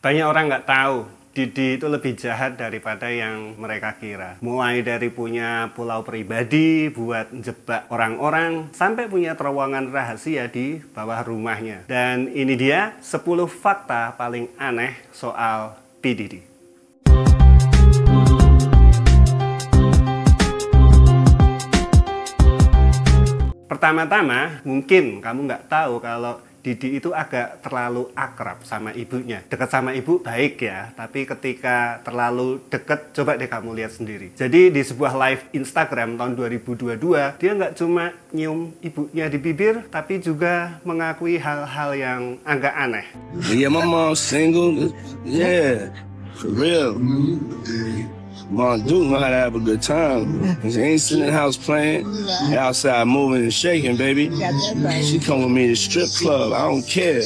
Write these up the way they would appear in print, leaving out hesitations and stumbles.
Banyak orang nggak tahu, Didi itu lebih jahat daripada yang mereka kira. Mulai dari punya pulau pribadi buat jebak orang-orang, sampai punya terowongan rahasia di bawah rumahnya. Dan ini dia 10 fakta paling aneh soal P. Diddy. Pertama-tama, mungkin kamu nggak tahu kalau Didi itu agak terlalu akrab sama ibunya. Dekat sama ibu baik ya, tapi ketika terlalu deket, coba deh kamu lihat sendiri. Jadi di sebuah live Instagram tahun 2022, dia nggak cuma nyium ibunya di bibir, tapi juga mengakui hal-hal yang agak aneh. Yeah, my mom's single. Yeah, for real. Mom do know how to have a good time. She ain't sitting in the house playing. Outside moving and shaking, baby. She come with me to strip club. I don't care.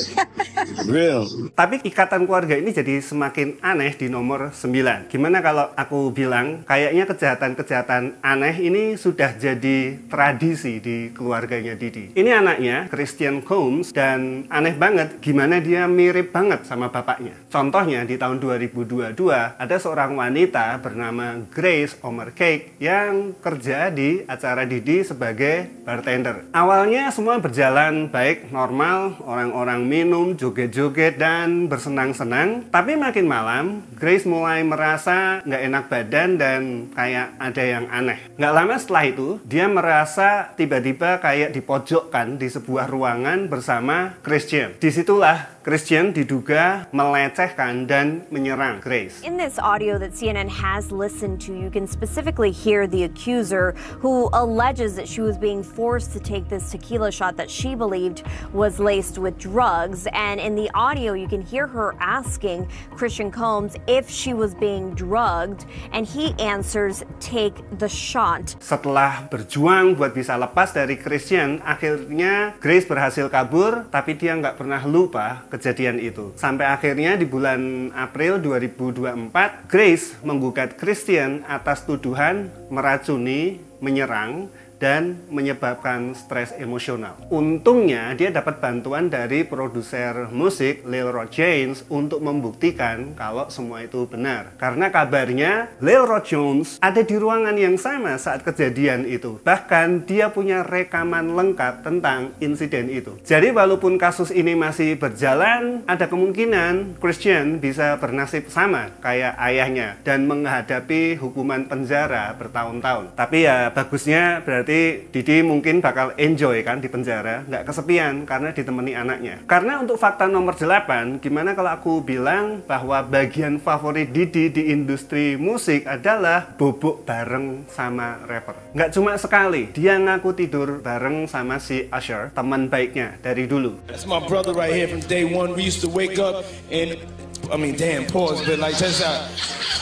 Real. Tapi ikatan keluarga ini jadi semakin aneh di nomor 9. Gimana kalau aku bilang kayaknya kejahatan-kejahatan aneh ini sudah jadi tradisi di keluarganya Didi. Ini anaknya, Christian Combs, dan aneh banget gimana dia mirip banget sama bapaknya. Contohnya di tahun 2022 ada seorang wanita bernama Grace Omercake yang kerja di acara Didi sebagai bartender. Awalnya semua berjalan baik, normal, orang-orang minum, joget-joget, dan bersenang-senang. Tapi makin malam, Grace mulai merasa nggak enak badan dan kayak ada yang aneh. Nggak lama setelah itu, dia merasa tiba-tiba kayak dipojokkan di sebuah ruangan bersama Christian. Disitulah Christian diduga melecehkan dan menyerang Grace. In this audio that CNN has listened to, you can specifically hear the accuser who alleges that she was being forced to take this tequila shot that she believed was laced with drugs. And in the audio, you can hear her asking Christian Combs if she was being drugged, and he answers, "Take the shot." Setelah berjuang buat bisa lepas dari Christian, akhirnya Grace berhasil kabur, tapi dia nggak pernah lupa kejadian itu. Sampai akhirnya di bulan April 2024, Grace menggugat Christian atas tuduhan meracuni, menyerang, dan menyebabkan stres emosional. Untungnya dia dapat bantuan dari produser musik Lil Rod Jones untuk membuktikan kalau semua itu benar. Karena kabarnya Lil Rod Jones ada di ruangan yang sama saat kejadian itu. Bahkan dia punya rekaman lengkap tentang insiden itu. Jadi walaupun kasus ini masih berjalan, ada kemungkinan Christian bisa bernasib sama kayak ayahnya dan menghadapi hukuman penjara bertahun-tahun. Tapi ya bagusnya berarti Didi mungkin bakal enjoy kan di penjara, nggak kesepian karena ditemani anaknya. Karena untuk fakta nomor 8, gimana kalau aku bilang bahwa bagian favorit Didi di industri musik adalah bobok bareng sama rapper. Nggak cuma sekali, dia ngaku tidur bareng sama si Usher, teman baiknya dari dulu. That's my brother right here from day one. We used to wake up and damn, pause, but like just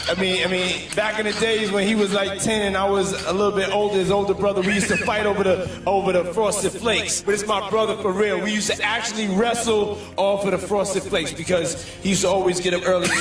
I mean, back in the days when he was like 10 and I was a little bit older, his older brother, we used to fight over the Frosted Flakes. But it's my brother for real. We used to actually wrestle off of the Frosted Flakes because he used to always get up early.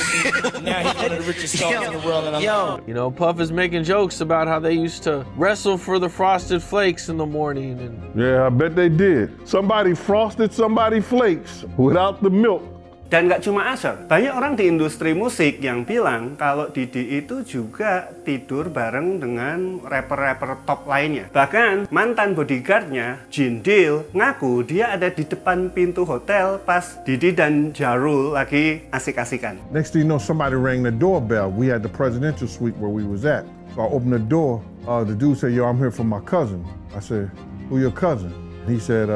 Now he's one of the richest stars in the world. And You know, Puff is making jokes about how they used to wrestle for the Frosted Flakes in the morning. And yeah, I bet they did. Somebody frosted somebody flakes without the milk. Dan nggak cuma Usher, banyak orang di industri musik yang bilang kalau Didi itu juga tidur bareng dengan rapper-rapper top lainnya. Bahkan mantan bodyguardnya, Gene Deal, ngaku dia ada di depan pintu hotel pas Didi dan Ja Rule lagi asik-asikan. Next thing you know, somebody rang the doorbell. We had the presidential suite where we was at. So I opened the door. The dude said, "Yo, I'm here for my cousin." I said, "Who your cousin?" And he said,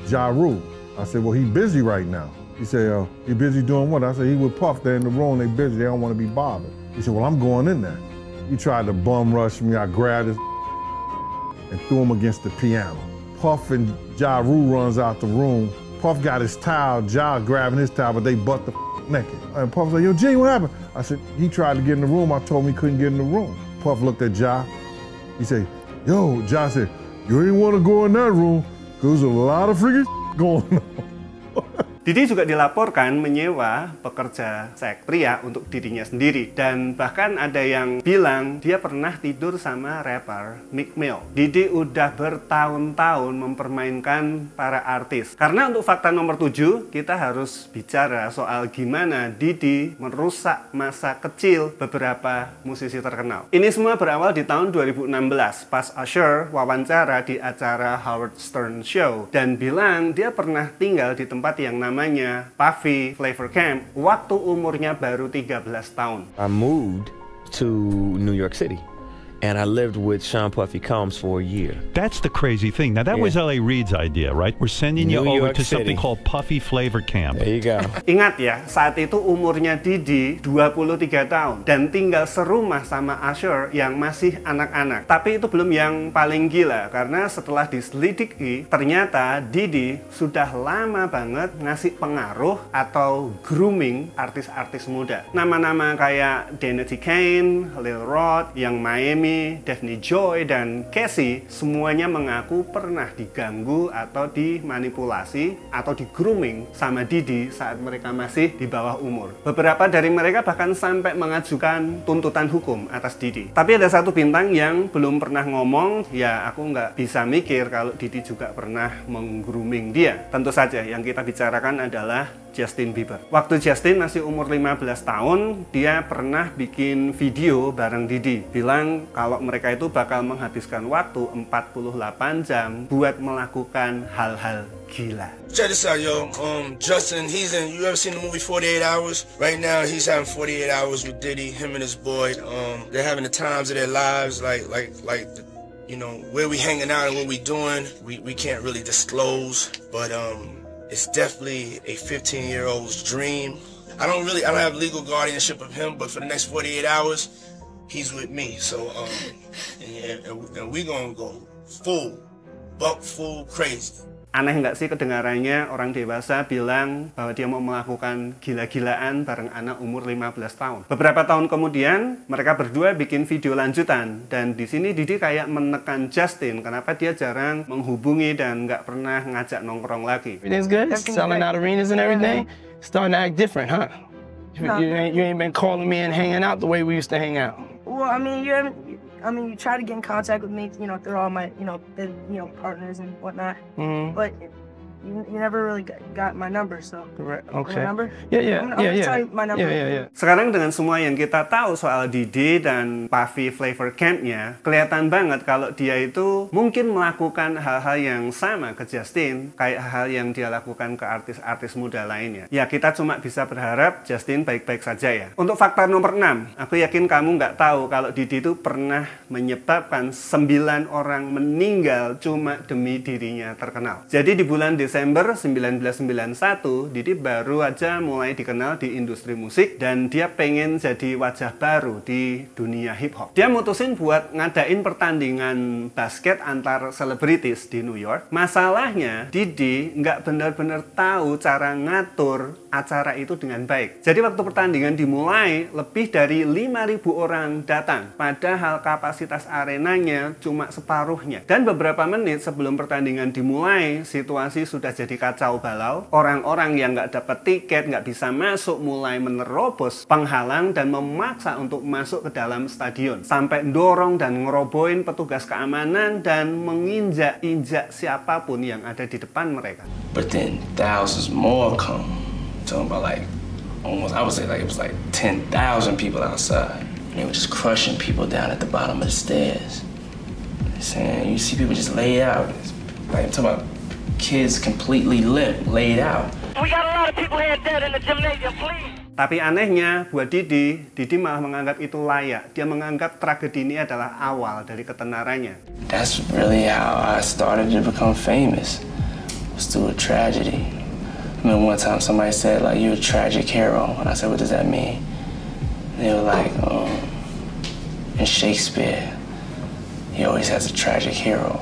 Ja Rule. I said, "Well, he busy right now." He said, "You busy doing what?" I said, "He with Puff. They're in the room. They busy. They don't want to be bothered." He said, "Well, I'm going in there." He tried to bum rush me. I grabbed his and threw him against the piano. Puff and Ja Rule runs out the room. Puff got his towel. Ja grabbing his towel, but they butt the naked. And Puff said, "Yo, G, what happened?" I said, "He tried to get in the room. I told him he couldn't get in the room." Puff looked at Ja. He said, "Yo," Ja said, "You ain't want to go in that room because there's a lot of freaking going on." Didi juga dilaporkan menyewa pekerja seks pria untuk dirinya sendiri. Dan bahkan ada yang bilang dia pernah tidur sama rapper Meek Mill. Didi udah bertahun-tahun mempermainkan para artis. Karena untuk fakta nomor 7, kita harus bicara soal gimana Didi merusak masa kecil beberapa musisi terkenal. Ini semua berawal di tahun 2016 pas Usher wawancara di acara Howard Stern Show dan bilang dia pernah tinggal di tempat yang namanya Puffy Flavor Camp waktu umurnya baru 13 tahun. I moved to New York City and I lived with Sean Puffy Combs for a year. That's the crazy thing. Now that was L.A. Reid's idea, right? We're sending you over to something called Puffy Flavor Camp. There you go. Ingat ya, saat itu umurnya Didi 23 tahun dan tinggal serumah sama Usher yang masih anak-anak. Tapi itu belum yang paling gila karena setelah diselidiki ternyata Didi sudah lama banget ngasih pengaruh atau grooming artis-artis muda. Nama-nama kayak Danity Kane, Lil Rod, Young Miami, Daphne Joy, dan Cassie semuanya mengaku pernah diganggu atau dimanipulasi atau di grooming sama Didi saat mereka masih di bawah umur. Beberapa dari mereka bahkan sampai mengajukan tuntutan hukum atas Didi. Tapi ada satu bintang yang belum pernah ngomong, ya aku nggak bisa mikir kalau Didi juga pernah meng-grooming dia. Tentu saja yang kita bicarakan adalah Justin Bieber. Waktu Justin masih umur 15 tahun, dia pernah bikin video bareng Didi. Bilang kalau mereka itu bakal menghabiskan waktu 48 jam buat melakukan hal-hal gila. Check this out, yo. Justin, you ever seen the movie 48 Hours? Right now, he's having 48 hours with Diddy, him and his boy. They're having the times of their lives, like you know, where we hanging out and what we doing, we can't really disclose, but it's definitely a 15-year-old's dream. I don't have legal guardianship of him, but for the next 48 hours, he's with me. So, and we gonna go full crazy. Aneh nggak sih kedengarannya orang dewasa bilang bahwa dia mau melakukan gila-gilaan bareng anak umur 15 tahun. Beberapa tahun kemudian, mereka berdua bikin video lanjutan. Dan di sini Didi kayak menekan Justin, kenapa dia jarang menghubungi dan nggak pernah ngajak nongkrong lagi. Everything's good? Selling out arenas and everything? Starting to act different, huh? You ain't been calling me and hanging out the way we used to hang out. Well, I mean, you try to get in contact with me, through all my, partners and whatnot. Mm-hmm. But you never really got my number, so. Correct. Okay. My number? Yeah. I'm gonna tell you my number. Yeah. Sekarang dengan semua yang kita tahu soal Didi dan Puffy Flavor Camp-nya, kelihatan banget kalau dia itu mungkin melakukan hal-hal yang sama ke Justin, kayak hal yang dia lakukan ke artis-artis muda lainnya. Ya, kita cuma bisa berharap Justin baik-baik saja ya. Untuk fakta nomor 6, aku yakin kamu nggak tahu kalau Didi itu pernah menyebabkan 9 orang meninggal cuma demi dirinya terkenal. Jadi di bulan Desember 1991, Didi baru aja mulai dikenal di industri musik dan dia pengen jadi wajah baru di dunia hip hop. Dia mutusin buat ngadain pertandingan basket antar selebritis di New York. Masalahnya, Didi nggak benar-benar tahu cara ngatur acara itu dengan baik. Jadi waktu pertandingan dimulai, lebih dari 5.000 orang datang. Padahal kapasitas arenanya cuma separuhnya. Dan beberapa menit sebelum pertandingan dimulai, situasi sudah jadi kacau balau. Orang-orang yang nggak dapat tiket, nggak bisa masuk, mulai menerobos penghalang dan memaksa untuk masuk ke dalam stadion. Sampai dorong dan ngerobohin petugas keamanan dan menginjak-injak siapapun yang ada di depan mereka. But then thousands more come. Talking about almost, I would say it was 10,000 people outside. And they were just crushing people down at the bottom of the stairs. Saying, you see people just laid out. I'm talking about kids completely limp, laid out. We got a lot of people here dead in the gymnasium, please. Tapi anehnya buat Didi malah menganggap itu layak. Dia menganggap tragedi ini adalah awal dari ketenarannya. That's really how I started to become famous. Was through a tragedy. I remember one time somebody said, you're a tragic hero. And I said, what does that mean? And they were like, in Shakespeare, he always has a tragic hero.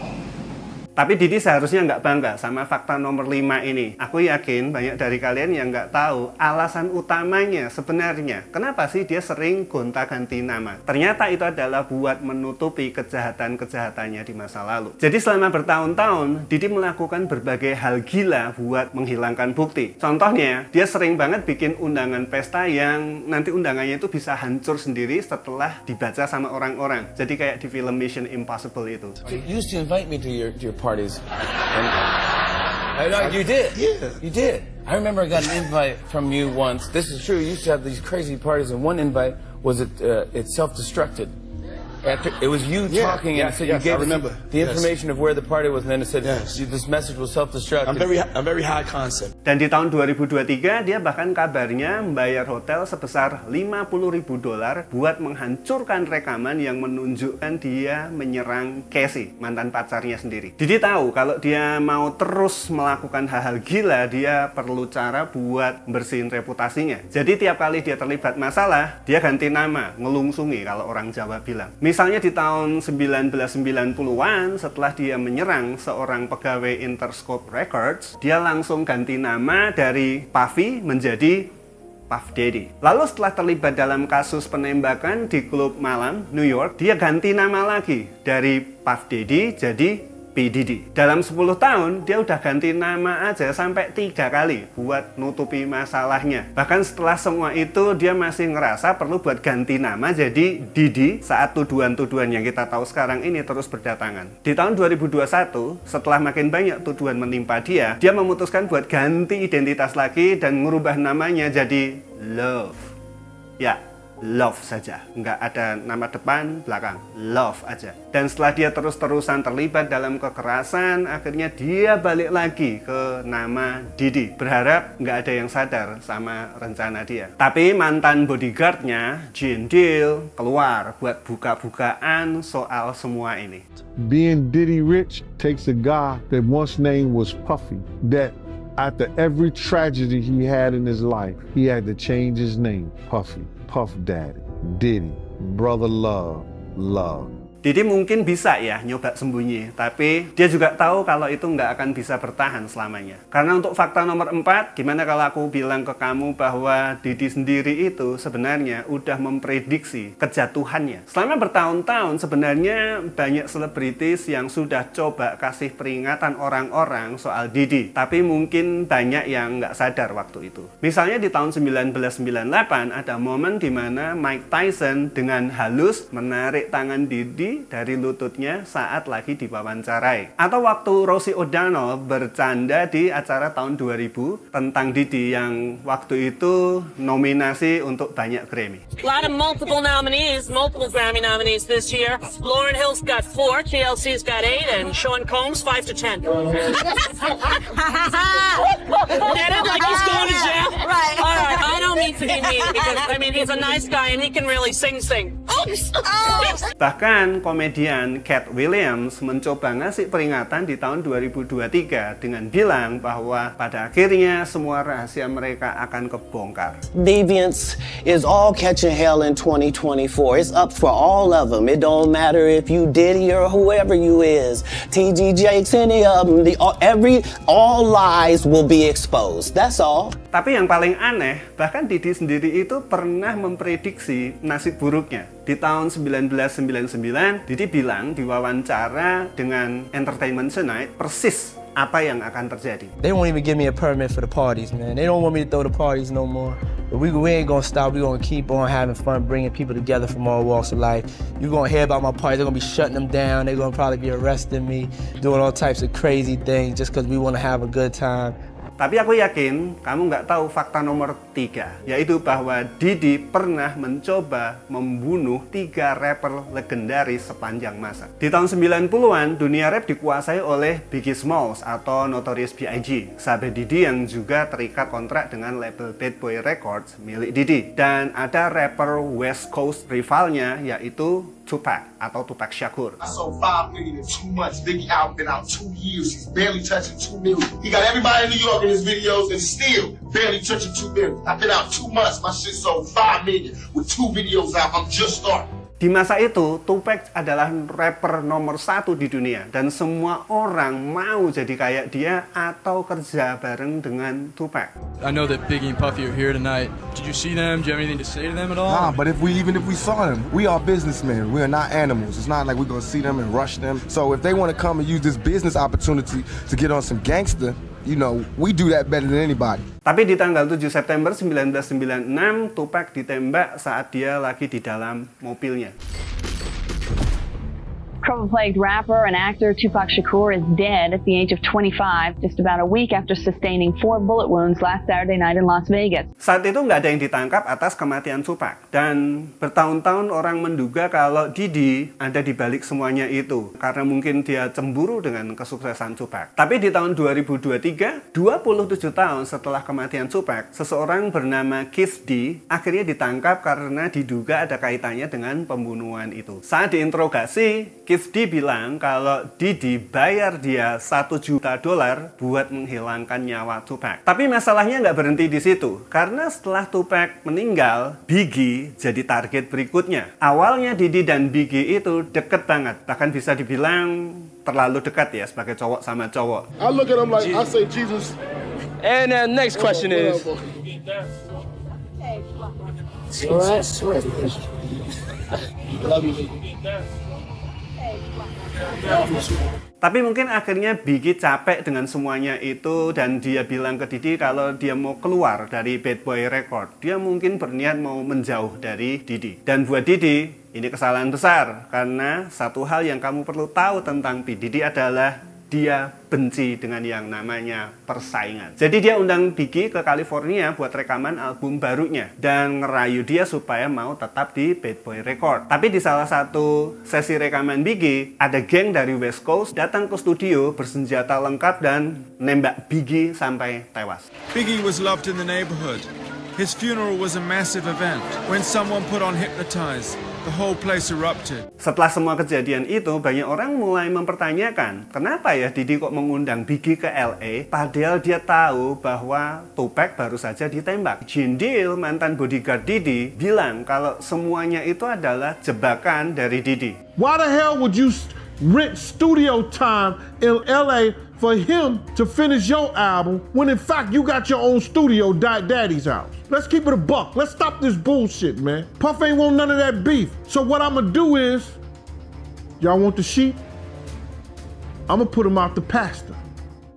Tapi Didi seharusnya nggak bangga sama fakta nomor 5 ini. Aku yakin banyak dari kalian yang nggak tahu alasan utamanya sebenarnya kenapa sih dia sering gonta-ganti nama. Ternyata itu adalah buat menutupi kejahatan-kejahatannya di masa lalu. Jadi selama bertahun-tahun, Didi melakukan berbagai hal gila buat menghilangkan bukti. Contohnya, dia sering banget bikin undangan pesta yang nanti undangannya itu bisa hancur sendiri setelah dibaca sama orang-orang. Jadi kayak di film Mission Impossible itu. You used to invite me to your parties. You did? Yeah. You did. I remember I got an invite from you once. This is true. You used to have these crazy parties, and one invite was it self-destructed. It was you talking, and so you gave the information of where the party was, and then it said this message was self-destructed. I'm very high concept. Dan di tahun 2023 dia bahkan kabarnya membayar hotel sebesar $50.000 buat menghancurkan rekaman yang menunjukkan dia menyerang Casey, mantan pacarnya sendiri. Didi tahu kalau dia mau terus melakukan hal-hal gila, dia perlu cara buat bersihin reputasinya. Jadi tiap kali dia terlibat masalah, dia ganti nama, ngelungsungi kalau orang Jawa bilang. Misalnya di tahun 1990-an, setelah dia menyerang seorang pegawai Interscope Records, dia langsung ganti nama dari Puffy menjadi Puff Daddy. Lalu setelah terlibat dalam kasus penembakan di klub malam New York, dia ganti nama lagi dari Puff Daddy jadi P. Diddy. Dalam 10 tahun, dia udah ganti nama aja sampai 3 kali buat nutupi masalahnya. Bahkan setelah semua itu, dia masih ngerasa perlu buat ganti nama jadi Diddy saat tuduhan-tuduhan yang kita tahu sekarang ini terus berdatangan. Di tahun 2021, setelah makin banyak tuduhan menimpa dia memutuskan buat ganti identitas lagi dan merubah namanya jadi Love. Ya, Love saja, nggak ada nama depan, belakang, Love aja. Dan setelah dia terus-terusan terlibat dalam kekerasan, akhirnya dia balik lagi ke nama Diddy. Berharap nggak ada yang sadar sama rencana dia. Tapi mantan bodyguardnya, Gene Deal, keluar buat buka-bukaan soal semua ini. Being Diddy rich takes a guy that once name was Puffy, that after every tragedy he had in his life, he had to change his name, Puffy. Puff Daddy, Diddy, Brother Love, Love. Didi mungkin bisa ya nyoba sembunyi, tapi dia juga tahu kalau itu nggak akan bisa bertahan selamanya. Karena untuk fakta nomor 4, gimana kalau aku bilang ke kamu bahwa Didi sendiri itu sebenarnya udah memprediksi kejatuhannya. Selama bertahun-tahun sebenarnya banyak selebritis yang sudah coba kasih peringatan orang-orang soal Didi, tapi mungkin banyak yang nggak sadar waktu itu. Misalnya di tahun 1998 ada momen di mana Mike Tyson dengan halus menarik tangan Didi dari lututnya saat lagi diwawancarai. Atau waktu Rosie O'Donnell bercanda di acara tahun 2000 tentang Didi yang waktu itu nominasi untuk banyak Grammy. A lot of multiple Grammy nominees this year. Lauryn Hill's got 4, TLC's got 8, and Sean Combs 5 to 10. Get it? Like he's going to jail? Right. All right, I don't mean to be mean because, I mean, he's a nice guy and he can really sing. Bahkan komedian Cat Williams mencoba ngasih peringatan di tahun 2023 dengan bilang bahwa pada akhirnya semua rahasia mereka akan kebongkar. Deviance is all catching hell in 2024. It's up for all of them. It don't matter if you Diddy or whoever you is. TG Jakes, any of them. All lies will be exposed. That's all. Tapi yang paling aneh, bahkan Didi sendiri itu pernah memprediksi nasib buruknya. Di tahun 1999, Didi bilang di wawancara dengan Entertainment Tonight persis apa yang akan terjadi. They won't even give me a permit for the parties, man. They don't want me to throw the parties no more. But we ain't gonna stop. We gonna keep on having fun, bringing people together from all walks of life. You gonna hear about my parties. They're gonna be shutting them down. They're gonna probably be arresting me, doing all types of crazy things just because we want to have a good time. Tapi aku yakin kamu nggak tahu fakta nomor 3, yaitu bahwa Didi pernah mencoba membunuh 3 rapper legendaris sepanjang masa. Di tahun 90-an, dunia rap dikuasai oleh Biggie Smalls atau Notorious B.I.G., sahabat Didi yang juga terikat kontrak dengan label Bad Boy Records milik Didi. Dan ada rapper West Coast rivalnya, yaitu Tupac atau Tupac Shakur. I sold 5 million in 2 months. Biggie album been out 2 years. He's barely touching 2 million. He got everybody in New York in his videos and still barely touching 2 million. I've been out 2 months. My shit sold 5 million with 2 videos out. I'm just starting. Di masa itu, Tupac adalah rapper nomor 1 di dunia dan semua orang mau jadi kayak dia atau kerja bareng dengan Tupac. I know that Biggie and Puffy are here tonight. Did you see them? Do you have anything to say to them at all? Nah, but even if we saw them, we are businessmen. We are not animals. It's not like we're gonna see them and rush them. So if they want to come and use this business opportunity to get on some gangster, you know, we do that better than anybody. Tapi di tanggal 7 September 1996, Tupac ditembak saat dia lagi di dalam mobilnya. Trauma-plagued rapper and actor Tupac Shakur is dead at the age of 25, just about a week after sustaining 4 bullet wounds last Saturday night in Las Vegas. Saat itu nggak ada yang ditangkap atas kematian Tupac, dan bertahun-tahun orang menduga kalau Diddy ada di balik semuanya itu, karena mungkin dia cemburu dengan kesuksesan Tupac. Tapi di tahun 2023, 27 tahun setelah kematian Tupac, seseorang bernama Keith D akhirnya ditangkap karena diduga ada kaitannya dengan pembunuhan itu. Saat diinterogasi, Keith D bilang kalau Diddy bayar dia $1 juta buat menghilangkan nyawa Tupac. Tapi masalahnya nggak berhenti di situ, karena setelah Tupac meninggal, Biggie jadi target berikutnya. Awalnya Diddy dan Biggie itu deket banget, bahkan bisa dibilang terlalu dekat ya sebagai cowok sama cowok. I look at him like I say Jesus. And next question is. Love you. Tapi mungkin akhirnya Biggie capek dengan semuanya itu dan dia bilang ke Diddy kalau dia mau keluar dari Bad Boy Record. Dia mungkin berniat mau menjauh dari Diddy. Dan buat Diddy, ini kesalahan besar karena satu hal yang kamu perlu tahu tentang P. Diddy adalah dia benci dengan yang namanya persaingan. Jadi dia undang Biggie ke California buat rekaman album barunya dan ngerayu dia supaya mau tetap di Bad Boy Record. Tapi di salah satu sesi rekaman Biggie, ada geng dari West Coast datang ke studio bersenjata lengkap dan nembak Biggie sampai tewas. Biggie was loved in the neighborhood. His funeral was a massive event. When someone put on Hypnotize, the whole place erupted. Setelah semua kejadian itu, banyak orang mulai mempertanyakan, kenapa ya Diddy kok mengundang Biggie ke LA, padahal dia tahu bahwa Tupac baru saja ditembak. Gene Deal, mantan bodyguard Diddy, bilang kalau semuanya itu adalah jebakan dari Diddy. Why the hell would you rent studio time in LA for him to finish your album when in fact you got your own studio Daddy's house? Let's keep it a buck. Let's stop this bullshit, man. Puff ain't want none of that beef. So what I'm gonna do is, y'all want the sheep? I'm gonna put him out the pasture.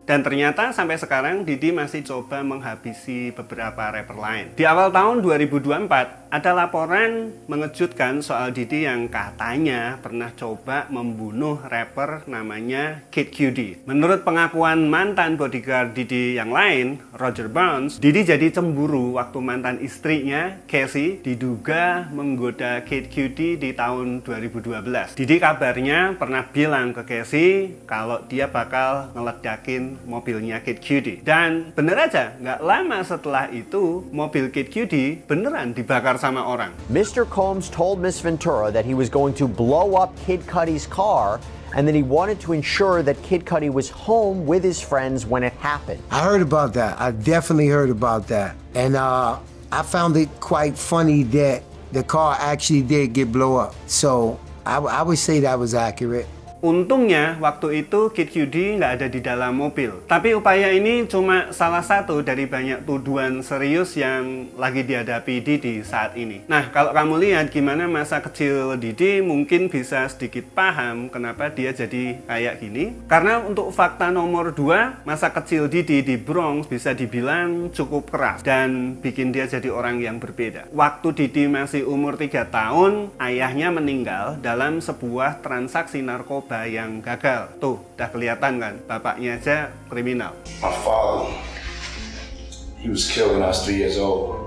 Dan ternyata sampai sekarang Diddy masih coba menghabisi beberapa rapper lain. Di awal tahun 2024, ada laporan mengejutkan soal Diddy yang katanya pernah coba membunuh rapper namanya Kid Cudi. Menurut pengakuan mantan bodyguard Diddy yang lain, Roger Bounce, Diddy jadi cemburu waktu mantan istrinya, Casey, diduga menggoda Kid Cudi di tahun 2012. Diddy kabarnya pernah bilang ke Casey kalau dia bakal ngeledakin mobilnya Kid Cudi. Dan bener aja, nggak lama setelah itu, mobil Kid Cudi beneran dibakar sama orang. Mr. Combs told Miss Ventura that he was going to blow up Kid Cudi's car and that he wanted to ensure that Kid Cudi was home with his friends when it happened. I heard about that. I definitely heard about that. And I found it quite funny that the car actually did get blow up. So I would say that was accurate. Untungnya waktu itu Kid Cudi nggak ada di dalam mobil. Tapi upaya ini cuma salah satu dari banyak tuduhan serius yang lagi dihadapi Diddy saat ini. Nah, kalau kamu lihat gimana masa kecil Diddy, mungkin bisa sedikit paham kenapa dia jadi kayak gini. Karena untuk fakta nomor 2, masa kecil Diddy di Bronx bisa dibilang cukup keras dan bikin dia jadi orang yang berbeda. Waktu Diddy masih umur 3 tahun, ayahnya meninggal dalam sebuah transaksi narkoba yang gagal. Tuh, udah kelihatan kan, bapaknya aja kriminal. My father, he was killed when I was 3 years old.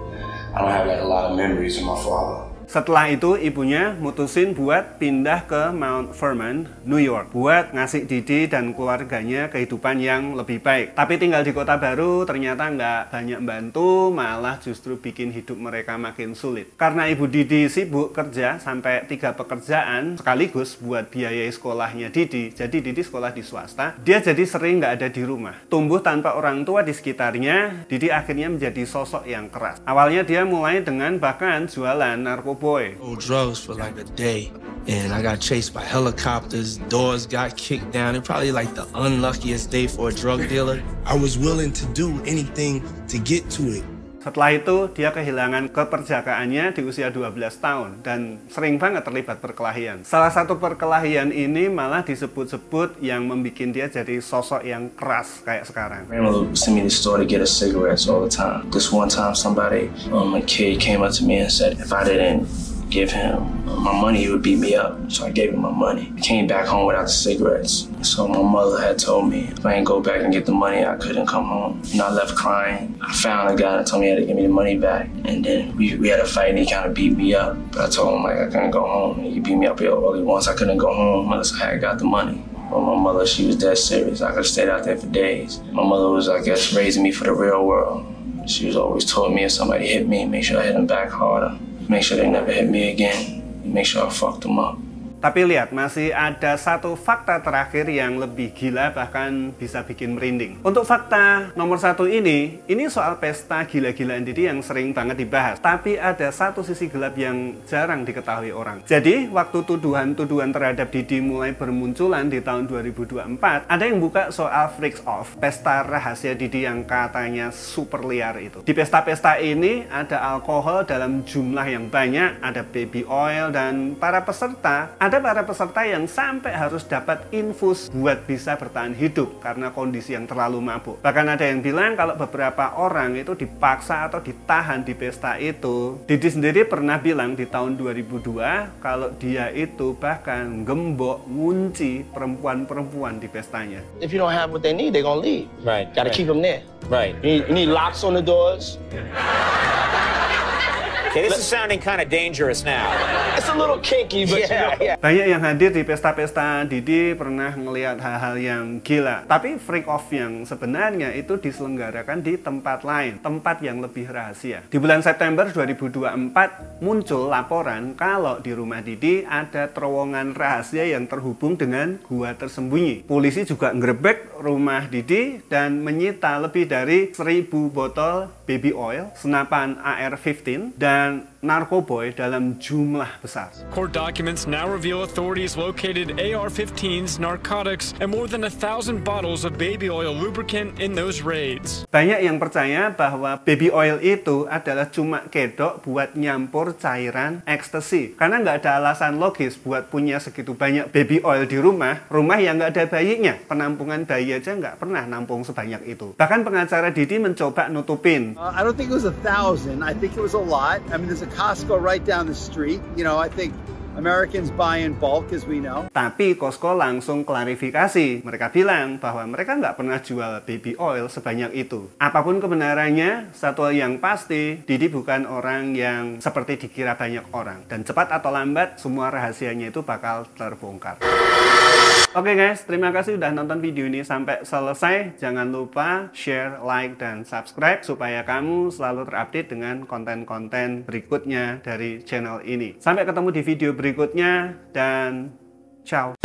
I don't have like a lot of memories of my father. Setelah itu, ibunya mutusin buat pindah ke Mount Vernon, New York, buat ngasih Diddy dan keluarganya kehidupan yang lebih baik. Tapi tinggal di kota baru ternyata nggak banyak bantu, malah justru bikin hidup mereka makin sulit. Karena ibu Diddy sibuk kerja sampai 3 pekerjaan sekaligus buat biayai sekolahnya Diddy, jadi Diddy sekolah di swasta, dia jadi sering nggak ada di rumah. Tumbuh tanpa orang tua di sekitarnya, Diddy akhirnya menjadi sosok yang keras. Awalnya dia mulai dengan bahkan jualan narkoba boy. Drugs for like a day. And I got chased by helicopters, doors got kicked down. It probably like the unluckiest day for a drug dealer. I was willing to do anything to get to it. Setelah itu, dia kehilangan keperjakaannya di usia 12 tahun dan sering banget terlibat perkelahian. Salah satu perkelahian ini malah disebut-sebut yang membuat dia jadi sosok yang keras kayak sekarang. Grandma would send me to the store to get us cigarettes all the time. This one time somebody, a kid came up to me and said if I didn't give him my money, he would beat me up. So I gave him my money. I came back home without the cigarettes. So my mother had told me if I didn't go back and get the money, I couldn't come home. I left crying. I found a guy that told me he had to give me the money back. And then we had a fight and he kind of beat me up. But I told him like I couldn't go home. He beat me up only once. I couldn't go home unless I had got the money. But my mother, she was dead serious. I could have stayed out there for days. My mother was, I guess, raising me for the real world. She was always told me if somebody hit me, make sure I hit them back harder. Make sure they never hit me again. Make sure I fucked them up. Tapi lihat, masih ada satu fakta terakhir yang lebih gila, bahkan bisa bikin merinding. Untuk fakta nomor 1 ini soal pesta gila-gilaan Didi yang sering banget dibahas. Tapi ada satu sisi gelap yang jarang diketahui orang. Jadi, waktu tuduhan-tuduhan terhadap Didi mulai bermunculan di tahun 2024, ada yang buka soal Freaks Off, pesta rahasia Didi yang katanya super liar itu. Di pesta-pesta ini ada alkohol dalam jumlah yang banyak, ada baby oil, dan para peserta yang sampai harus dapat infus buat bisa bertahan hidup karena kondisi yang terlalu mabuk. Bahkan ada yang bilang kalau beberapa orang itu dipaksa atau ditahan di pesta itu. Didi sendiri pernah bilang di tahun 2002 kalau dia itu bahkan gembok ngunci perempuan-perempuan di pestanya. If you don't have what they need, they're gonna leave. Right. Gotta keep them there. Right. You need locks on the doors. Okay, this is sounding kind of dangerous now. It's a little kinky, but yeah. Banyak yang hadir di pesta-pesta Didi pernah ngelihat hal-hal yang gila. Tapi freak off yang sebenarnya itu diselenggarakan di tempat lain, tempat yang lebih rahasia. Di bulan September 2024 muncul laporan kalau di rumah Didi ada terowongan rahasia yang terhubung dengan gua tersembunyi. Polisi juga nggerebek rumah Didi dan menyita lebih dari 1000 botol baby oil, senapan AR-15, dan narkoboy dalam jumlah besar. Court documents now reveal authorities located AR-15s, narcotics, and more than 1,000 bottles of baby oil lubricant in those raids. Banyak yang percaya bahwa baby oil itu adalah cuma kedok buat nyampur cairan ekstasi. Karena nggak ada alasan logis buat punya segitu banyak baby oil di rumah yang nggak ada bayinya. Penampungan bayi aja nggak pernah nampung sebanyak itu. Bahkan pengacara Didi mencoba nutupin. I don't think it was 1,000. I think it was a lot. I mean, there's a Costco right down the street. You know, I think Americans buy in bulk, as we know. Tapi Costco langsung klarifikasi. Mereka bilang bahwa mereka nggak pernah jual baby oil sebanyak itu. Apapun kebenarannya, satu yang pasti, Didi bukan orang yang seperti dikira banyak orang. Dan cepat atau lambat, semua rahasianya itu bakal terbongkar. Oke guys, terima kasih udah nonton video ini sampai selesai. Jangan lupa share, like, dan subscribe supaya kamu selalu terupdate dengan konten-konten berikutnya dari channel ini. Sampai ketemu di video berikutnya dan ciao.